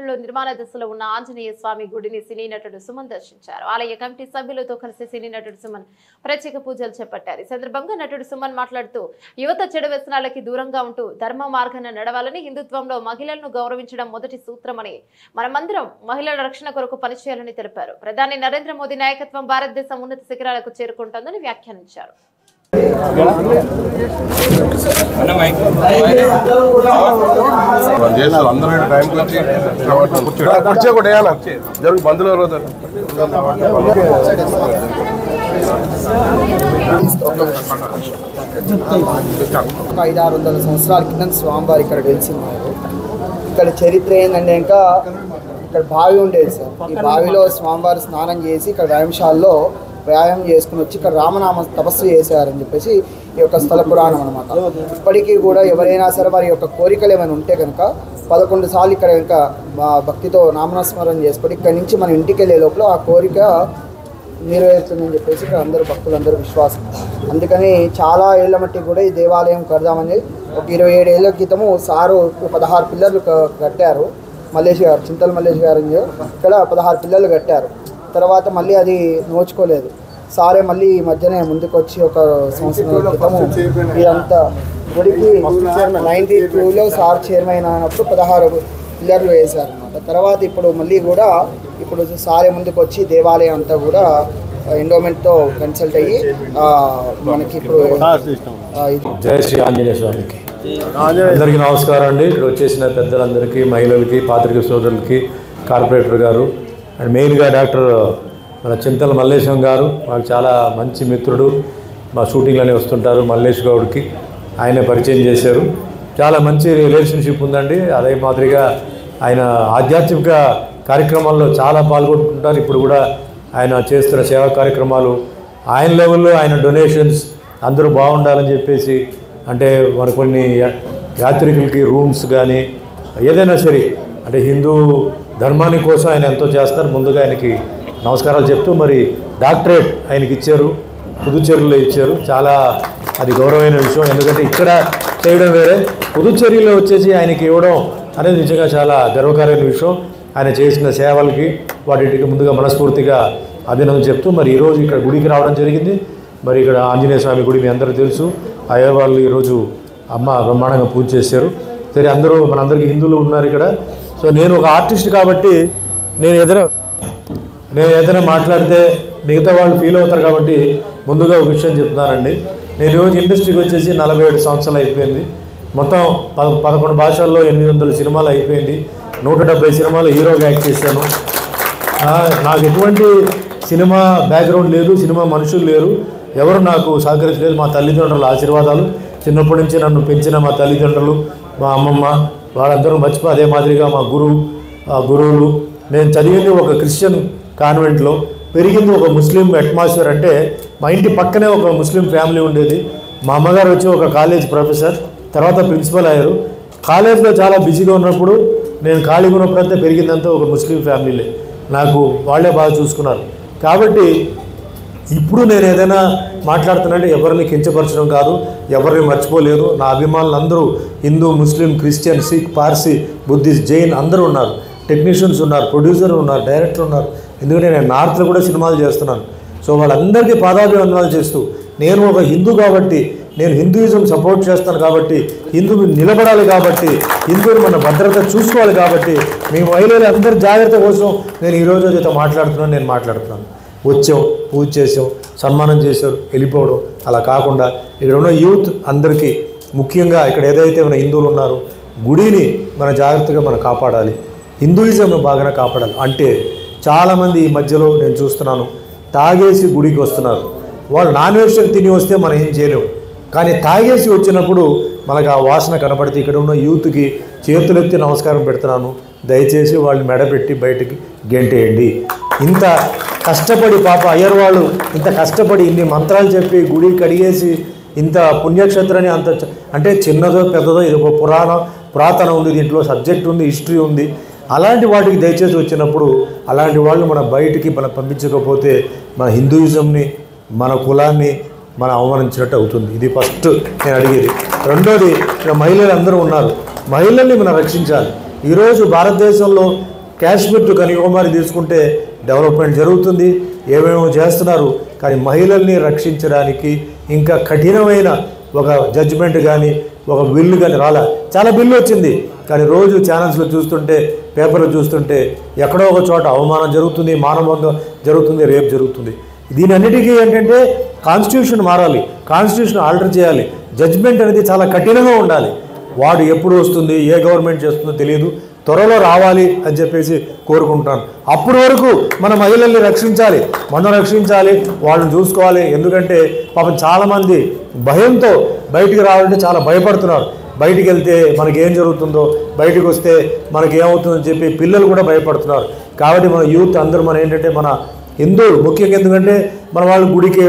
నగరంలో నిర్మాణ దశలో ఉన్న ఆంజనేయ స్వామి గుడిని సినీ నటుడు సుమన్ దర్శించారు. ఆలయ కమిటీ సభ్యులతో కలిసి సినీ నటుడు సుమన్ ప్రత్యేక పూజలు చేపట్టారు. ఈ సందర్భంగా నటుడు సుమన్ మాట్లాడుతూ యువత చెడు వ్యసనాలకి దూరంగా ఉంటూ ధర్మ మార్గాన నడవాలని, హిందుత్వంలో మహిళలను గౌరవించడం మొదటి సూత్రమని, మనమందరం మహిళల రక్షణ కొరకు పనిచేయాలని తెలిపారు. ప్రధాని నరేంద్ర మోదీ నాయకత్వం భారతదేశం ఉన్నత శిఖరాలకు చేరుకుంటోందని వ్యాఖ్యానించారు. ఒక 500-600 సంవత్సరాల కింద స్వామివారు ఇక్కడ వెలిసిన్నారు. ఇక్కడ చరిత్ర ఏంటంటే ఇంకా ఇక్కడ బావి ఉండేది సార్. ఈ బావిలో స్వామివారు స్నానం చేసి ఇక్కడ వ్యాయామశాలలో వ్యాయామం చేసుకుని వచ్చి ఇక్కడ రామనామ తపస్సు చేశారని చెప్పేసి ఈ యొక్క స్థల పురాణం అనమాట. ఇప్పటికీ కూడా ఎవరైనా సరే వారి యొక్క కోరికలు ఏమైనా ఉంటే కనుక 11 సార్లు ఇక్కడ ఇంకా భక్తితో నామస్మరణ చేసుకొని ఇక్కడ నుంచి మన ఇంటికి వెళ్ళే లోపల ఆ కోరిక నెరవేరుతుందని చెప్పేసి ఇక్కడ అందరూ భక్తులందరూ విశ్వాసం. అందుకని చాలా ఏళ్ల మట్టి కూడా ఈ దేవాలయం కడదామని ఒక 27 ఏళ్ల క్రితము సారు 16 పిల్లర్లు కట్టారు. మల్లేష్ గారు, చింతల మల్లేష్ గారు ఇక్కడ 16 పిల్లర్లు కట్టారు. తర్వాత మళ్ళీ అది నోచుకోలేదు. సారే మళ్ళీ ఈ మధ్యనే ముందుకు వచ్చి ఒక సంవత్సరం క్రితము ఇదంతా గుడికి 92లో సార్ చైర్మన్ అయినప్పుడు 16 పిల్లర్లు వేశారు అన్నమాట. తర్వాత ఇప్పుడు మళ్ళీ కూడా ఇప్పుడు సారే ముందుకు వచ్చి దేవాలయం అంతా కూడా ఎండోమెంట్తో కన్సల్ట్ అయ్యి మనకి ఇప్పుడు జై శ్రీ ఆంజనేయ స్వామికి అందరికీ నమస్కారం అండి. ఇక్కడ వచ్చేసిన పెద్దలందరికీ, మహిళలకి, పాత్రికేయ సోదరులకి, కార్పొరేటర్ గారు అండ్ మెయిన్గా డాక్టర్ మన చింతల మల్లేశం గారు, వాళ్ళు చాలా మంచి మిత్రుడు, మా షూటింగ్లోనే వస్తుంటారు. మల్లేష్ గౌడ్కి ఆయన పరిచయం చేశారు. చాలా మంచి రిలేషన్షిప్ ఉందండి. అదే మాదిరిగా ఆయన ఆధ్యాత్మిక కార్యక్రమాల్లో చాలా పాల్గొంటుంటారు. ఇప్పుడు కూడా ఆయన చేస్తున్న సేవా కార్యక్రమాలు, ఆయన లెవెల్లో ఆయన డొనేషన్స్ అందరూ బాగుండాలని చెప్పేసి, అంటే మన కొన్ని యాత్రికులకి రూమ్స్ కానీ ఏదైనా సరే అంటే హిందూ ధర్మాని కోసం ఆయన ఎంతో చేస్తారు. ముందుగా ఆయనకి నమస్కారాలు చెప్తూ, మరి డాక్టరేట్ ఆయనకి ఇచ్చారు, పుదుచ్చేరిలో ఇచ్చారు. చాలా అది గౌరవమైన విషయం. ఎందుకంటే ఇక్కడ చేయడం వేరే, పుదుచ్చేరిలో వచ్చేసి ఆయనకి ఇవ్వడం అనేది నిజంగా చాలా గర్వకారమైన విషయం. ఆయన చేసిన సేవలకి వాటికి ముందుగా మనస్ఫూర్తిగా అభినందన చెప్తూ, మరి ఈరోజు ఇక్కడ గుడికి రావడం జరిగింది. మరి ఇక్కడ ఆంజనేయ స్వామి గుడి మీ అందరూ తెలుసు. అయ్యే వాళ్ళు ఈరోజు అమ్మ బ్రహ్మాండంగా పూజ చేశారు. సరే, అందరూ మనందరికీ హిందువులు ఉన్నారు ఇక్కడ. సో నేను ఒక ఆర్టిస్ట్ కాబట్టి నేను ఏదైనా మాట్లాడితే మిగతా వాళ్ళు ఫీల్ అవుతారు కాబట్టి ముందుగా ఒక విషయం చెప్తున్నానండి. నేను ఈరోజు ఇండస్ట్రీకి వచ్చేసి 47 సంవత్సరాలు అయిపోయింది. మొత్తం 11 భాషల్లో 800 సినిమాలు అయిపోయింది. 170 సినిమాలు హీరోగా యాక్ట్ చేశాను. నాకు ఎటువంటి సినిమా బ్యాక్గ్రౌండ్ లేదు, సినిమా మనుషులు లేరు, ఎవరు నాకు సహకరించలేదు. మా తల్లిదండ్రుల ఆశీర్వాదాలు, చిన్నప్పటి నుంచి నన్ను పెంచిన మా తల్లిదండ్రులు, మా అమ్మమ్మ, వాళ్ళందరూ మర్చిపోయి అదే మాదిరిగా మా గురువులు. నేను చదివింది ఒక క్రిస్టియన్ కాన్వెంట్లో, పెరిగింది ఒక ముస్లిం అట్మాస్ఫియర్. అంటే మా ఇంటి పక్కనే ఒక ముస్లిం ఫ్యామిలీ ఉండేది. మా అమ్మగారు వచ్చి ఒక కాలేజ్ ప్రొఫెసర్, తర్వాత ప్రిన్సిపల్ అయ్యారు. కాలేజ్లో చాలా బిజీగా ఉన్నప్పుడు, నేను ఖాళీగా ఉన్నప్పుడంతా పెరిగిందంతా ఒక ముస్లిం ఫ్యామిలీలే. నాకు వాళ్ళే బాగా చూసుకున్నారు. కాబట్టి ఇప్పుడు నేను ఏదైనా మాట్లాడుతున్నానంటే ఎవరిని కించపరచడం కాదు, ఎవరిని మర్చిపోలేదు. నా అభిమానులు అందరూ Hindu, Muslim, Christian, Sikh, Parsi, Buddhist, Jain అందరూ ఉన్నారు. టెక్నీషియన్స్ ఉన్నారు, ప్రొడ్యూసర్ ఉన్నారు, డైరెక్టర్ ఉన్నారు. ఎందుకంటే నేను నార్త్లో కూడా సినిమాలు చేస్తున్నాను. సో వాళ్ళందరికీ పాదాభివందనాలు చేస్తూ, నేను ఒక హిందూ కాబట్టి, నేను హిందూయిజం సపోర్ట్ చేస్తాను కాబట్టి, హిందువు నిలబడాలి కాబట్టి, హిందువుని మన భద్రత చూసుకోవాలి కాబట్టి, మీ మహిళలు అందరి జాగ్రత్త కోసం నేను ఈరోజు అయితే నేను మాట్లాడుతున్నాను. వచ్చాం, పూజ చేసాం, సన్మానం చేశారు, వెళ్ళిపోవడం అలా కాకుండా ఇక్కడ ఉన్న యూత్ అందరికీ, ముఖ్యంగా ఇక్కడ ఏదైతే మన హిందువులు ఉన్నారో గుడిని మన జాగ్రత్తగా మనం కాపాడాలి, హిందూయిజంను బాగా కాపాడాలి. అంటే చాలామంది ఈ మధ్యలో నేను చూస్తున్నాను, తాగేసి గుడికి వస్తున్నారు. వాళ్ళు నాన్ వెజ్ తిని వస్తే మనం ఏం చేయలేము, కానీ తాగేసి వచ్చినప్పుడు మనకు ఆ వాసన కనపడితే ఇక్కడ ఉన్న యూత్కి చేతులెత్తి నమస్కారం పెడుతున్నాను. దయచేసి వాళ్ళు మెడపెట్టి బయటికి గెంటేయండి. ఇంత కష్టపడి పాప అయ్యర్ వాళ్ళు ఇంత కష్టపడి ఇన్ని మంత్రాలు చెప్పి గుడి కడిగేసి ఇంత పుణ్యక్షేత్రాన్ని అంత అంటే చిన్నదో పెద్దదో ఇది ఒక పురాతనం ఉంది, దీంట్లో సబ్జెక్ట్ ఉంది, హిస్టరీ ఉంది. అలాంటి వాటికి దయచేసి వచ్చినప్పుడు అలాంటి వాళ్ళు మన బయటికి మనం పంపించకపోతే మన హిందూయిజంని, మన కులాన్ని మనం అవమానించినట్టు అవుతుంది. ఇది ఫస్ట్ నేను అడిగేది. రెండోది, ఇక్కడ మహిళలు అందరూ ఉన్నారు, మహిళల్ని మనం రక్షించాలి. ఈరోజు భారతదేశంలో కాశ్మీర్ టు కన్యాకుమారి తీసుకుంటే డెవలప్మెంట్ జరుగుతుంది, ఏమేమో చేస్తున్నారు. కానీ మహిళల్ని రక్షించడానికి ఇంకా కఠినమైన ఒక జడ్జిమెంట్ కానీ ఒక బిల్లు కానీ రాలే. చాలా బిల్లు వచ్చింది, కానీ రోజు ఛానల్స్లో చూస్తుంటే, పేపర్లో చూస్తుంటే ఎక్కడో ఒక చోట అవమానం జరుగుతుంది, మానభంగం జరుగుతుంది, రేప్ జరుగుతుంది. దీని అన్నిటికీ ఏంటంటే కాన్స్టిట్యూషన్ మారాలి, కాన్స్టిట్యూషన్ ఆల్టర్ చేయాలి, జడ్జిమెంట్ అనేది చాలా కఠినంగా ఉండాలి. వాడు ఎప్పుడు వస్తుంది, ఏ గవర్నమెంట్ చేస్తుందో తెలియదు, త్వరలో రావాలి అని చెప్పేసి కోరుకుంటాను. అప్పటి వరకు మన మహిళల్ని రక్షించాలి, మనం రక్షించాలి, వాళ్ళని చూసుకోవాలి. ఎందుకంటే పాపం చాలామంది భయంతో బయటికి రావాలంటే చాలా భయపడుతున్నారు. బయటికి వెళ్తే మనకేం జరుగుతుందో, బయటికి వస్తే మనకి ఏమవుతుందని చెప్పి పిల్లలు కూడా భయపడుతున్నారు. కాబట్టి మన యూత్ అందరూ మన ఏంటంటే మన హిందువులు ముఖ్యంగా, ఎందుకంటే మన వాళ్ళు గుడికి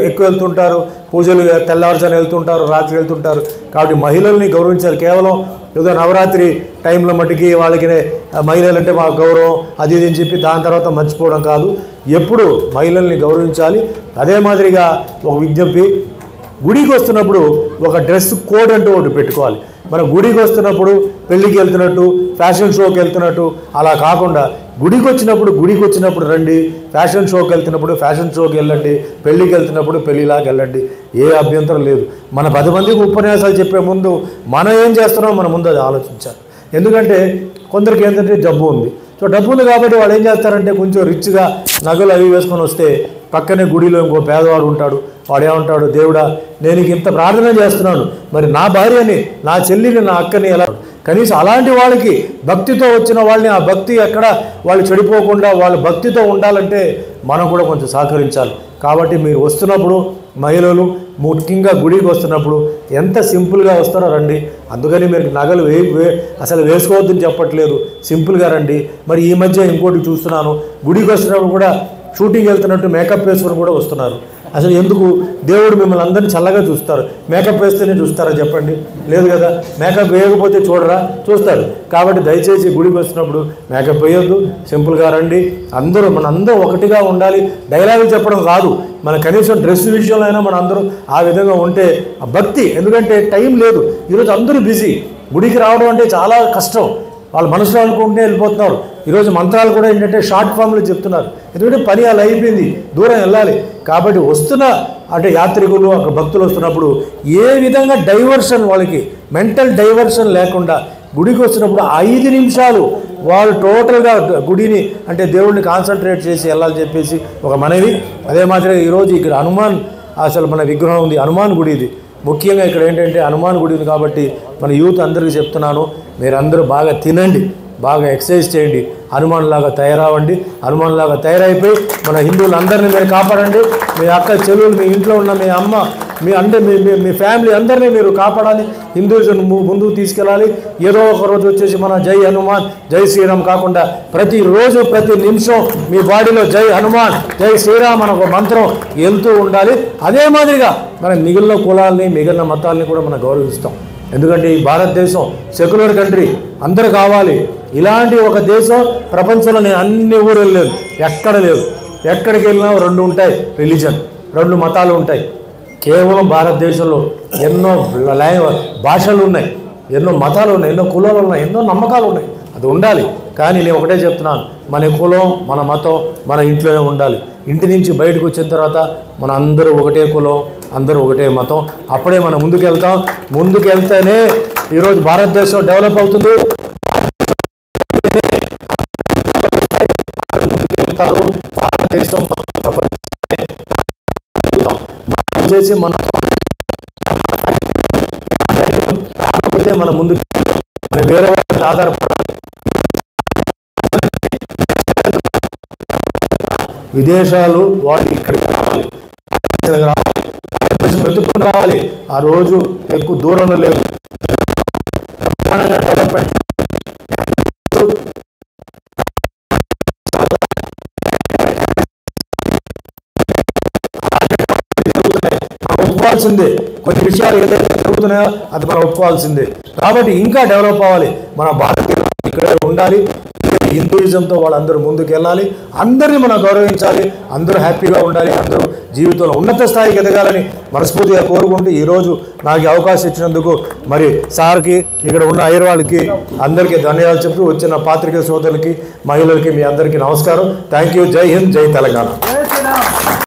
ఎక్కువ వెళ్తుంటారు, పూజలు తెల్లవారుజామున వెళ్తుంటారు, రాత్రి వెళ్తుంటారు. కాబట్టి మహిళల్ని గౌరవించాలి. కేవలం ఏదో నవరాత్రి టైంలో మట్టుకి వాళ్ళకి మహిళలంటే మా గౌరవం అది ఇది అని చెప్పి దాని తర్వాత మర్చిపోవడం కాదు. ఎప్పుడు మహిళల్ని గౌరవించాలి. అదే మాదిరిగా ఒక విజ్ఞప్తి, గుడికి వస్తున్నప్పుడు ఒక డ్రెస్ కోడ్ అంటూ ఒకటి పెట్టుకోవాలి. మన గుడికి వస్తున్నప్పుడు పెళ్ళికి వెళ్తున్నట్టు, ఫ్యాషన్ షోకి వెళ్తున్నట్టు అలా కాకుండా గుడికి వచ్చినప్పుడు రండి, ఫ్యాషన్ షోకి వెళ్తున్నప్పుడు ఫ్యాషన్ షోకి వెళ్ళండి, పెళ్ళికి వెళ్తున్నప్పుడు పెళ్ళిలాగా వెళ్ళండి, ఏ అభ్యంతరం లేదు. మన 10 మందికి ఉపన్యాసాలు చెప్పే ముందు మనం ఏం చేస్తున్నామో మన ముందు అది ఆలోచించాలి. ఎందుకంటే కొందరికి ఏంటంటే జబ్బు ఉంది. సో డబ్బు ఉంది కాబట్టి వాళ్ళు ఏం చేస్తారంటే కొంచెం రిచ్గా నగలు అవి వేసుకొని వస్తే పక్కనే గుడిలో ఇంకో పేదవాడు ఉంటాడు. వాడు ఏమంటాడు, దేవుడా నేను ఇంత ప్రార్థన చేస్తున్నాను, మరి నా భార్యని, నా చెల్లిని, నా అక్కని ఎలా, కనీసం అలాంటి వాళ్ళకి భక్తితో వచ్చిన వాళ్ళని ఆ భక్తి ఎక్కడ వాళ్ళు చెడిపోకుండా వాళ్ళు భక్తితో ఉండాలంటే మనం కూడా కొంచెం సహకరించాలి. కాబట్టి మీరు వస్తున్నప్పుడు మహిళలు ముఖ్యంగా గుడికి వస్తున్నప్పుడు ఎంత సింపుల్గా వస్తారో రండి. అందుకని మీరు నగలు అసలు వేసుకోవద్దని చెప్పట్లేదు, సింపుల్గా రండి. మరి ఈ మధ్య ఇంకోటి చూస్తున్నాను, గుడికి వస్తున్నప్పుడు కూడా షూటింగ్ వెళ్తున్నట్టు మేకప్ వేసుకొని కూడా వస్తున్నారు. అసలు ఎందుకు? దేవుడు మిమ్మల్ని అందరినీ చల్లగా చూస్తారు, మేకప్ వేస్తేనే చూస్తారా చెప్పండి? లేదు కదా. మేకప్ వేయకపోతే చూడరా? చూస్తారు. కాబట్టి దయచేసి గుడికి వచ్చినప్పుడు మేకప్ వేయొద్దు, సింపుల్గా రండి. మనందరూ ఒకటిగా ఉండాలి. డైలాగులు చెప్పడం కాదు, మన కనీసం డ్రెస్ విషయంలో అయినా మన అందరూ ఆ విధంగా ఉంటే ఆ భక్తి. ఎందుకంటే టైం లేదు, ఈరోజు అందరూ బిజీ. గుడికి రావడం అంటే చాలా కష్టం. వాళ్ళ మనసులో అనుకుంటే వెళ్ళిపోతున్నారు. ఈరోజు మంత్రాలు కూడా ఏంటంటే షార్ట్ ఫామ్లో చెప్తున్నారు, ఎందుకంటే పని అలా అయిపోయింది, దూరం వెళ్ళాలి. కాబట్టి వస్తున్న అంటే యాత్రికులు అక్కడ భక్తులు వస్తున్నప్పుడు ఏ విధంగా డైవర్షన్, వాళ్ళకి మెంటల్ డైవర్షన్ లేకుండా గుడికి వస్తున్నప్పుడు 5 నిమిషాలు వాళ్ళు టోటల్గా గుడిని అంటే దేవుడిని కాన్సన్ట్రేట్ చేసి వెళ్ళాలని చెప్పేసి ఒక మనవి. అదే మాదిరిగా ఈరోజు ఇక్కడ హనుమాన్ అసలు మన విగ్రహం ఉంది, హనుమాన్ గుడి ఇది. ముఖ్యంగా ఇక్కడ ఏంటంటే హనుమాన్ గుడి ఉంది కాబట్టి మన యూత్ అందరికీ చెప్తున్నాను, మీరందరూ బాగా తినండి, బాగా ఎక్సర్సైజ్ చేయండి, హనుమాన్ లాగా తయారవ్వండి. హనుమాన్ లాగా తయారైపోయి మన హిందువులందరినీ మీరు కాపాడండి. మీ అక్క చెల్లెలు, మీ ఇంట్లో ఉన్న మీ అమ్మ, మీ ఫ్యామిలీ అందరినీ మీరు కాపాడాలి, హిందూయిజం ముందుకు తీసుకెళ్ళాలి. ఏదో ఒక రోజు వచ్చేసి మన జై హనుమాన్ జై శ్రీరామ్ కాకుండా ప్రతిరోజు ప్రతి నిమిషం మీ బాడీలో జై హనుమాన్ జై శ్రీరామ్ అనే ఒక మంత్రం వెళ్తూ ఉండాలి. అదే మాదిరిగా మన మిగిలిన కులాలని మిగిలిన మతాలని కూడా మనం గౌరవిస్తాం. ఎందుకంటే ఈ భారతదేశం సెక్యులర్ కంట్రీ, అందరూ కావాలి. ఇలాంటి ఒక దేశం ప్రపంచంలో నేను అన్ని ఊరు లేదు, ఎక్కడ లేదు. ఎక్కడికి వెళ్ళినా 2 ఉంటాయి రిలీజన్, 2 మతాలు ఉంటాయి. కేవలం భారతదేశంలో ఎన్నో భాషలు ఉన్నాయి, ఎన్నో మతాలు ఉన్నాయి, ఎన్నో కులాలు ఉన్నాయి, ఎన్నో నమ్మకాలు ఉన్నాయి. అది ఉండాలి. కానీ నేను ఒకటే చెప్తున్నాను, మన కులం మన మతం మన ఇంట్లోనే ఉండాలి. ఇంటి నుంచి బయటకు వచ్చిన తర్వాత మన అందరూ ఒకటే కులం, అందరూ ఒకటే మతం, అప్పుడే మనం ముందుకెళ్తాం. ముందుకెళ్తేనే ఈరోజు భారతదేశం డెవలప్ అవుతుంది. భారతదేశం చేసి మన ముందు వేరే వాళ్ళకి ఆధారపడాలి. విదేశాలు వాళ్ళు ఇక్కడికి రావాలి, వెతుక్కుని రావాలి. ఆ రోజు ఎక్కువ దూరంలో లేదు. డెవలప్మెంట్ ఒప్పుకోవాల్సిందే. కొన్ని విషయాలు ఏదైతే జరుగుతున్నాయో అది మనం ఒప్పుకోవాల్సిందే. కాబట్టి ఇంకా డెవలప్ అవ్వాలి. మన భారతీయులు ఇక్కడే ఉండాలి. హిందూయిజంతో వాళ్ళందరూ ముందుకు వెళ్ళాలి, అందరినీ మనం గౌరవించాలి, అందరూ హ్యాపీగా ఉండాలి, అందరూ జీవితంలో ఉన్నత స్థాయికి ఎదగాలని మనస్ఫూర్తిగా కోరుకుంటూ ఈరోజు నాకు అవకాశం ఇచ్చినందుకు మరి సార్కి, ఇక్కడ ఉన్న అయ్యర్ వాళ్ళకి అందరికీ ధన్యవాదాలు చెప్తూ వచ్చిన పాత్రికేయ సోదరులకి, మహిళలకి మీ అందరికీ నమస్కారం. Thank you. జై హింద్, జై తెలంగాణ.